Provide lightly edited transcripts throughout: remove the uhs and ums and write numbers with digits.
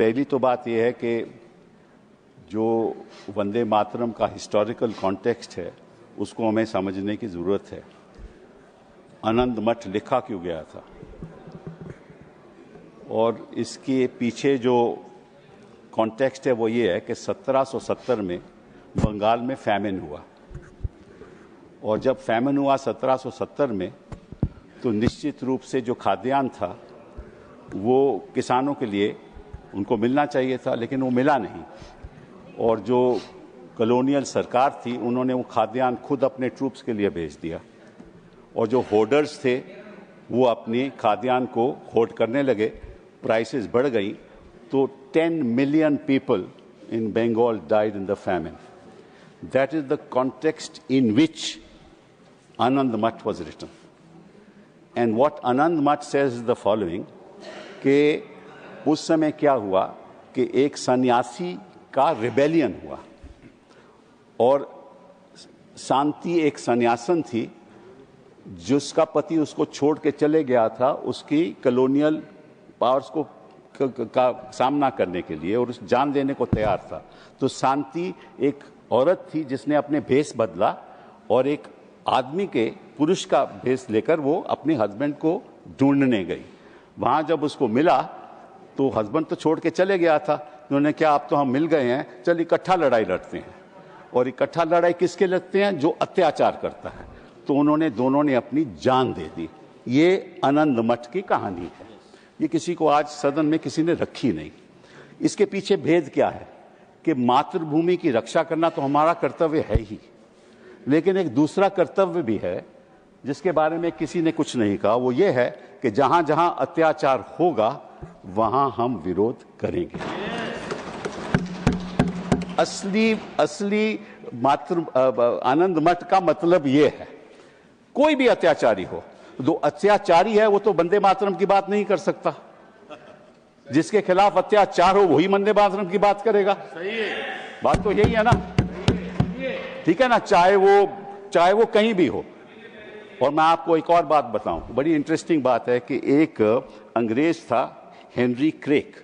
पहली तो बात यह है कि जो वंदे मातरम का हिस्टोरिकल कॉन्टेक्स्ट है उसको हमें समझने की ज़रूरत है। आनंद मठ लिखा क्यों गया था और इसके पीछे जो कॉन्टेक्स्ट है वो ये है कि 1770 में बंगाल में फैमिन हुआ और जब फैमिन हुआ 1770 में तो निश्चित रूप से जो खाद्यान्न था वो किसानों के लिए उनको मिलना चाहिए था, लेकिन वो मिला नहीं। और जो कॉलोनियल सरकार थी उन्होंने वो खाद्यान्न खुद अपने ट्रूप्स के लिए भेज दिया और जो होर्डर्स थे वो अपनी खाद्यान्न को होर्ड करने लगे, प्राइसेस बढ़ गई, तो 10 million people in Bengal died in the famine. That is the context in which Anand Math was written. And what Anand Math says is the following, कि उस समय क्या हुआ कि एक सन्यासी का रिबेलियन हुआ और शांति एक सन्यासन थी जिसका पति उसको छोड़ के चले गया था उसकी कॉलोनियल पावर्स को का सामना करने के लिए और उस जान देने को तैयार था। तो शांति एक औरत थी जिसने अपने भेष बदला और एक आदमी के पुरुष का भेष लेकर वो अपने हस्बैंड को ढूंढने गई। वहां जब उसको मिला तो हस्बैंड तो छोड़ के चले गया था, उन्होंने क्या अब तो हम मिल गए हैं, चल इकट्ठा लड़ाई लड़ते हैं। और इकट्ठा लड़ाई किसके लड़ते हैं? जो अत्याचार करता है। तो उन्होंने दोनों ने अपनी जान दे दी। ये आनंद मठ की कहानी है। ये किसी को आज सदन में किसी ने रखी नहीं। इसके पीछे भेद क्या है कि मातृभूमि की रक्षा करना तो हमारा कर्तव्य है ही, लेकिन एक दूसरा कर्तव्य भी है जिसके बारे में किसी ने कुछ नहीं कहा। वो ये है कि जहां जहां अत्याचार होगा वहां हम विरोध करेंगे। असली आनंद मठ का मतलब ये है, कोई भी अत्याचारी हो, जो अत्याचारी है वो तो वंदे मातरम की बात नहीं कर सकता। जिसके खिलाफ अत्याचार हो वही वंदे मातरम की बात करेगा। सही है, बात तो यही है ना, ठीक है ना, चाहे वो कहीं भी हो। और मैं आपको एक और बात बताऊं, बड़ी इंटरेस्टिंग बात है कि एक अंग्रेज था हेनरी क्रेक,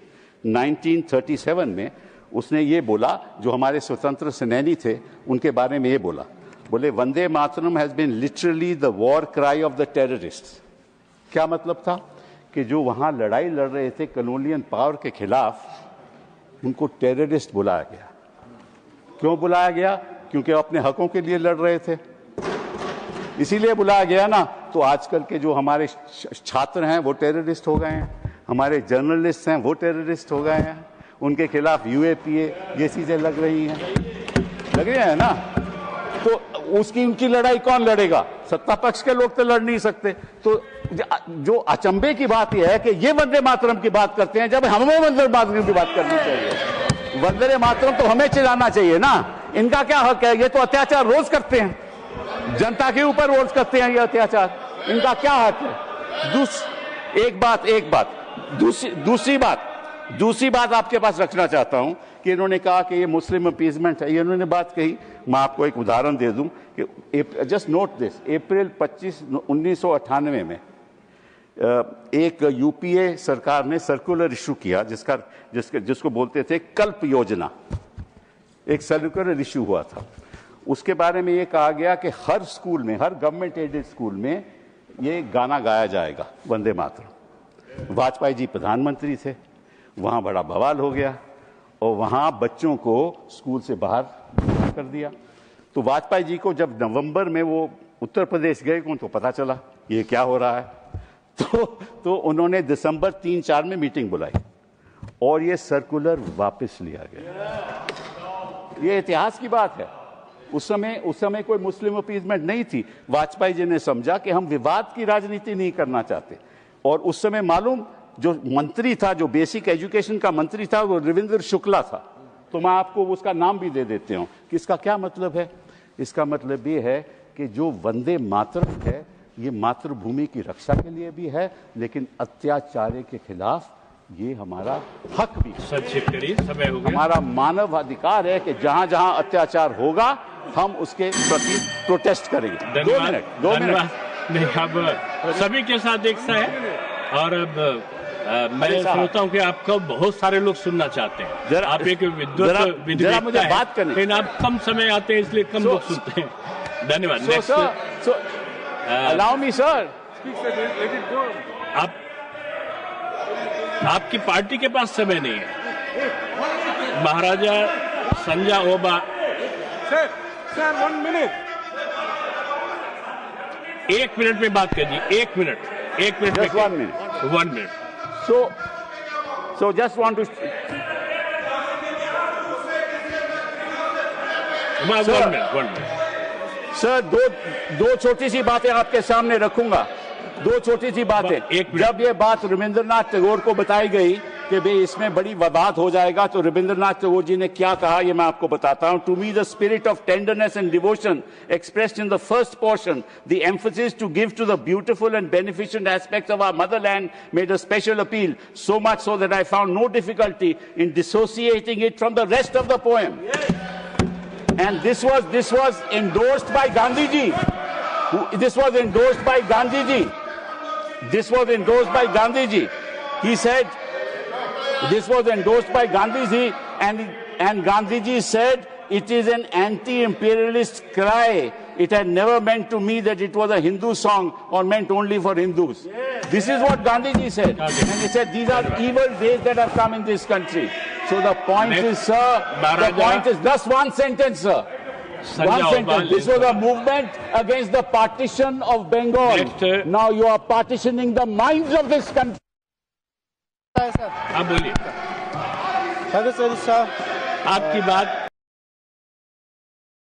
1937 में उसने ये बोला, जो हमारे स्वतंत्र सेनानी थे उनके बारे में ये बोला, बोले Vande Mataram has been literally the war cry of the terrorists. क्या मतलब था कि जो वहां लड़ाई लड़ रहे थे कॉलोनियल पावर के खिलाफ, उनको टेररिस्ट बुलाया गया। क्यों बुलाया गया? क्योंकि वो अपने हकों के लिए लड़ रहे थे, इसीलिए बुलाया गया ना। तो आजकल के जो हमारे छात्र हैं वो टेररिस्ट हो गए हैं, हमारे जर्नलिस्ट हैं वो टेररिस्ट हो गए हैं, उनके खिलाफ यूएपीए ये चीजें लग रही हैं ना। तो उनकी लड़ाई कौन लड़ेगा? सत्ता पक्ष के लोग तो लड़ नहीं सकते। तो जो अचंभे की बात यह है कि ये वंदे मातरम की बात करते हैं जब हमें वंदे मातरम की बात करनी चाहिए। वंदे मातरम तो हमें चिल्लाना चाहिए ना। इनका क्या हक है? ये तो अत्याचार रोज करते हैं, जनता के ऊपर रोज करते हैं ये अत्याचार, इनका क्या हक है? दूसरी बात आपके पास रखना चाहता हूं कि इन्होंने कहा कि ये मुस्लिम अपीजमेंट है, ये इन्होंने बात कही। मैं आपको एक उदाहरण दे दूं कि जस्ट नोट दिस, अप्रैल 25, 1998 में एक यूपीए सरकार ने सर्कुलर इशू किया जिसको बोलते थे कल्प योजना। एक सर्कुलर इशू हुआ था, उसके बारे में ये कहा गया कि हर स्कूल में, हर गवर्नमेंट एडेड स्कूल में ये गाना गाया जाएगा, वंदे मातरम। वाजपेयी जी प्रधानमंत्री थे, वहां बड़ा बवाल हो गया और वहां बच्चों को स्कूल से बाहर कर दिया। तो वाजपेयी जी को जब नवंबर में वो उत्तर प्रदेश गए तो पता चला ये क्या हो रहा है। तो उन्होंने दिसंबर 3-4 में मीटिंग बुलाई और ये सर्कुलर वापस लिया गया। ये इतिहास की बात है। उस समय कोई मुस्लिम अपीजमेंट नहीं थी। वाजपेयी जी ने समझा कि हम विवाद की राजनीति नहीं करना चाहते। और उस समय मालूम, जो मंत्री था, जो बेसिक एजुकेशन का मंत्री था, वो रविंद्र शुक्ला था। तो मैं आपको उसका नाम भी दे देते हूं कि इसका क्या मतलब है। इसका मतलब ये है कि जो वंदे मातरम है ये मातृभूमि की रक्षा के लिए भी है, लेकिन अत्याचार के खिलाफ ये हमारा हक भी है। हमारा मानव अधिकार है कि जहां जहां अत्याचार होगा हम उसके प्रति प्रोटेस्ट करेंगे। 2 मिनट। नहीं, अब सभी के साथ एक सा है और अब मैं सोचता हूँ कि आपको बहुत सारे लोग सुनना चाहते हैं। आप एक जरा मुझे बात करने, लेकिन आप कम समय आते हैं इसलिए कम लोग सुनते हैं। धन्यवाद। अलाउ मी सर, आपकी पार्टी के पास समय नहीं है। महाराजा संजय ओबा, सर 1 मिनट, 1 मिनट में बात कीजिए। 1 minute, 1 minute, just 1 minute. 1 minute. So just want to. Sir, 1 minute. Sir दो छोटी सी बातें आपके सामने रखूंगा। दो छोटी सी बातें। जब ये बात रविंद्रनाथ टैगोर को बताई गई कि भाई इसमें बड़ी विवाद हो जाएगा, तो रविंद्रनाथ टैगोर जी ने क्या कहा ये मैं आपको बताता हूं। To me the spirit of tenderness and devotion expressed in the first portion, the emphasis to give to the beautiful and beneficent aspects of our motherland made a special appeal, so much so that I found no difficulty in dissociating it from the rest of the poem. And this was endorsed by Gandhi ji. This was endorsed by Gandhi ji. This was endorsed by Gandhi ji. He said this was endorsed by Gandhi ji, and Gandhi ji said it is an anti-imperialist cry. It had never meant to me that it was a Hindu song or meant only for Hindus. This is what Gandhi ji said. And he said these are evil days that have come in this country. So the point is, sir, the point is just one sentence, sir. One sentence. This was a movement against the partition of Bengal. Now you are partitioning the minds of this country. आप बोलिए। आपकी बात